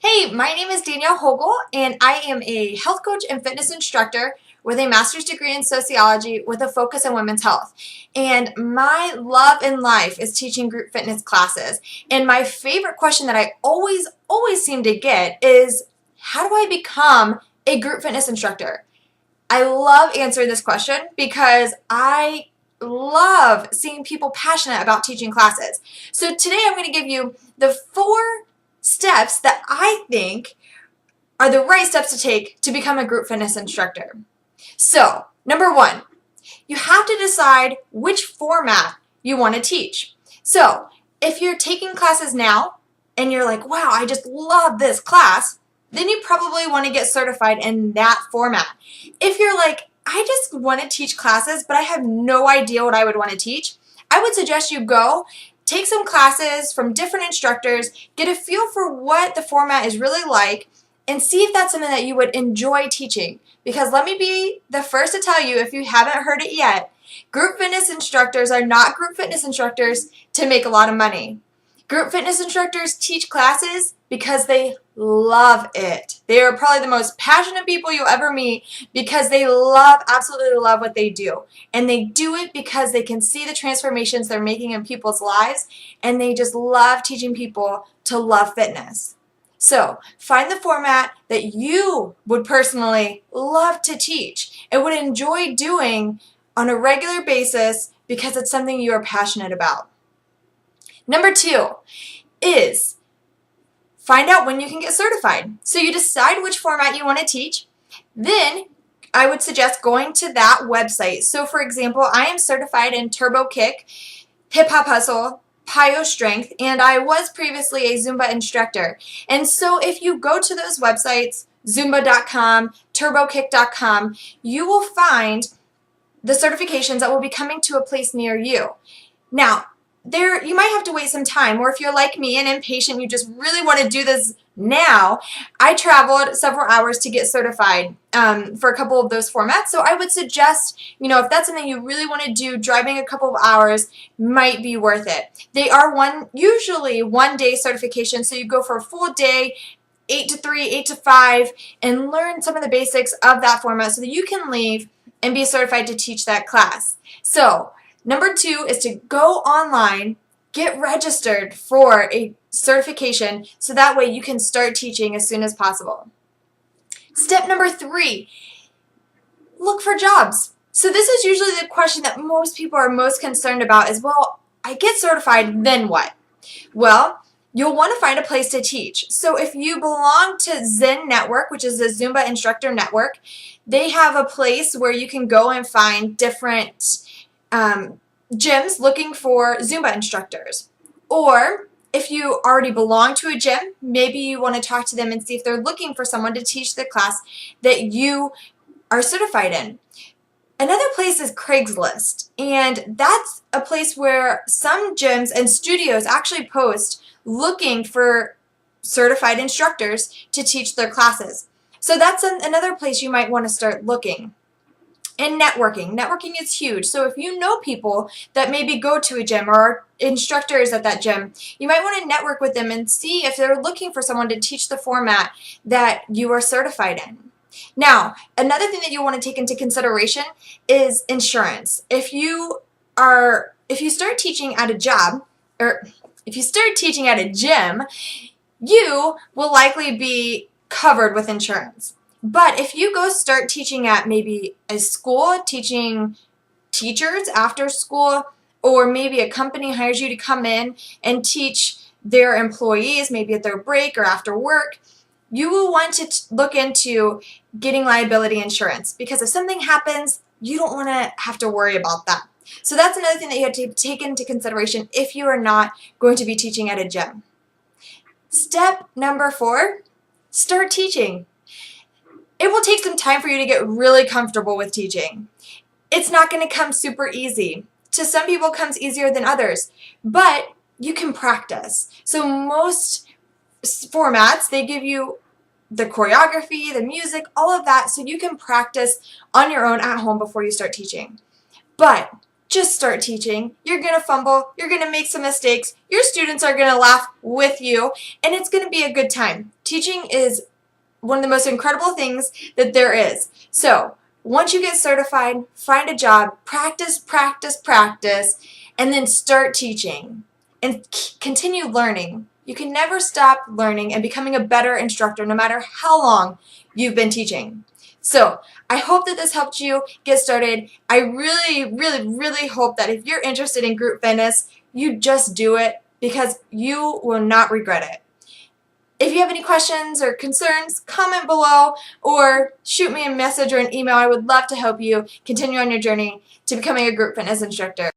Hey, my name is Danielle Hogel, and I am a health coach and fitness instructor with a master's degree in sociology with a focus on women's health. And my love in life is teaching group fitness classes. And my favorite question that I always seem to get is, how do I become a group fitness instructor? I love answering this question because I love seeing people passionate about teaching classes. So today I'm going to give you the 4 steps that I think are the right steps to take to become a group fitness instructor. So, number 1, you have to decide which format you want to teach. So, if you're taking classes now and you're like, wow, I just love this class, then you probably want to get certified in that format. If you're like, I just want to teach classes, but I have no idea what I would want to teach, I would suggest you go take some classes from different instructors, get a feel for what the format is really like, and see if that's something that you would enjoy teaching. Because let me be the first to tell you, if you haven't heard it yet, group fitness instructors are not group fitness instructors to make a lot of money. Group fitness instructors teach classes because they love it. They are probably the most passionate people you'll ever meet because they absolutely love what they do. And they do it because they can see the transformations they're making in people's lives, and they just love teaching people to love fitness. So find the format that you would personally love to teach and would enjoy doing on a regular basis because it's something you are passionate about. Number 2 is find out when you can get certified. So you decide which format you want to teach. Then I would suggest going to that website. So for example, I am certified in Turbo Kick, Hip Hop Hustle, Plyo Strength, and I was previously a Zumba instructor. And so if you go to those websites, zumba.com, turbokick.com, you will find the certifications that will be coming to a place near you. Now, you might have to wait some time, or if you're like me and impatient, you just really want to do this now. I traveled several hours to get certified for a couple of those formats, so I would suggest, if that's something you really want to do, driving a couple of hours might be worth it. They are usually 1-day certification, so you go for a full day, 8 to 3, 8 to 5, and learn some of the basics of that format so that you can leave and be certified to teach that class. So, number 2 is to go online, get registered for a certification so that way you can start teaching as soon as possible. Step number 3, look for jobs. So this is usually the question that most people are most concerned about is, well, I get certified, then what? Well, you'll want to find a place to teach. So if you belong to Zen Network, which is the Zumba instructor network, they have a place where you can go and find different gyms looking for Zumba instructors. Or if you already belong to a gym, maybe you want to talk to them and see if they're looking for someone to teach the class that you are certified in. Another place is Craigslist, and that's a place where some gyms and studios actually post looking for certified instructors to teach their classes. So that's another place you might want to start looking. And networking. Networking is huge. So if you know people that maybe go to a gym or are instructors at that gym, you might want to network with them and see if they're looking for someone to teach the format that you are certified in. Now, another thing that you want to take into consideration is insurance. If you start teaching at a job, or if you start teaching at a gym, you will likely be covered with insurance. But if you go start teaching at maybe a school, teaching teachers after school, or maybe a company hires you to come in and teach their employees, maybe at their break or after work, you will want to look into getting liability insurance, because if something happens, you don't want to have to worry about that. So that's another thing that you have to take into consideration if you are not going to be teaching at a gym. Step number 4, start teaching. It will take some time for you to get really comfortable with teaching. It's not going to come super easy. To some people, it comes easier than others, but you can practice. So most formats, they give you the choreography, the music, all of that, so you can practice on your own at home before you start teaching. But just start teaching. You're going to fumble. You're going to make some mistakes. Your students are going to laugh with you, and it's going to be a good time. Teaching is one of the most incredible things that there is. So once you get certified, find a job, practice, practice, practice, and then start teaching and continue learning. You can never stop learning and becoming a better instructor no matter how long you've been teaching. So I hope that this helped you get started. I really, really, really hope that if you're interested in group fitness, you just do it because you will not regret it. If you have any questions or concerns, comment below or shoot me a message or an email. I would love to help you continue on your journey to becoming a group fitness instructor.